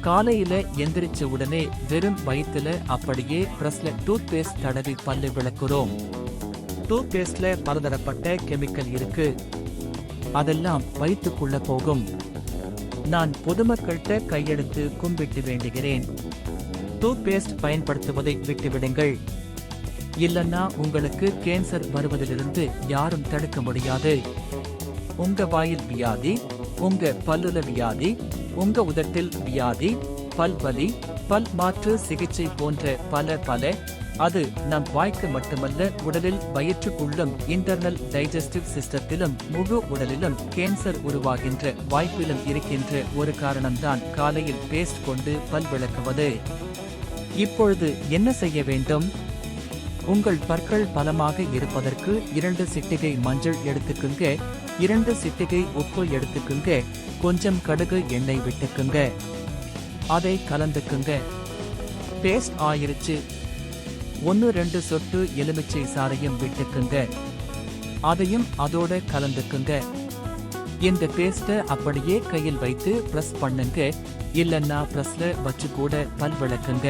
காலையில எந்திரிச்ச உடனே வெறும் வயிற்றுல அப்படியே பிரஸ்ல டூத் பேஸ்ட் தடவி பல்லு விளக்குறோம். டூத் பேஸ்ட்ல பலதரப்பட்ட கெமிக்கல் இருக்கு. அதெல்லாம் வயிற்றுக்குள்ள போகும். நான் பொதுமக்கள்கிட்ட கையெடுத்து கும்பிட்டு வேண்டுகிறேன், டூத் பேஸ்ட் பயன்படுத்துவதை விட்டுவிடுங்கள். இல்லன்னா உங்களுக்கு கேன்சர் வருவதிலிருந்து யாரும் தடுக்க முடியாது. உங்க வாயில் வியாதி, உங்க பல்லுல வியாதி, உங்க உதட்டில் வியாதி, பல்வலி, பல் மாற்று சிகிச்சை போன்ற பல அது நம் வாய்க்கு மட்டுமல்ல, உடலில் வயிற்றுக்குள்ளும் இன்டர்னல் டைஜஸ்டிவ் சிஸ்டத்திலும் முழு உடலிலும் கேன்சர் உருவாகின்ற வாய்ப்பிலும் இருக்கின்ற ஒரு காரணம்தான் காலையில் பேஸ்ட் கொண்டு பல் விளக்குவது. இப்பொழுது என்ன செய்ய வேண்டும்? உங்கள் பற்கள் பலமாக இருப்பதற்கு 2 சிட்டிகை மஞ்சள் எடுத்துக்குங்க, 2 சிட்டிகை உப்பு எடுத்துக்குங்க, கொஞ்சம் கடுகு எண்ணெய் விட்டுக்குங்க, அதை கலந்துக்குங்க. பேஸ்ட் ஆயிருச்சு. 1-2 சொட்டு எலுமிச்சை சாறையும் விட்டுக்குங்க, அதையும் அதோட கலந்துக்குங்க. இந்த பேஸ்ட அப்படியே கையில் வைத்து பிரஸ் பண்ணுங்க, இல்லன்னா பிரஸ்ல வச்சு கூட பல் விளக்குங்க.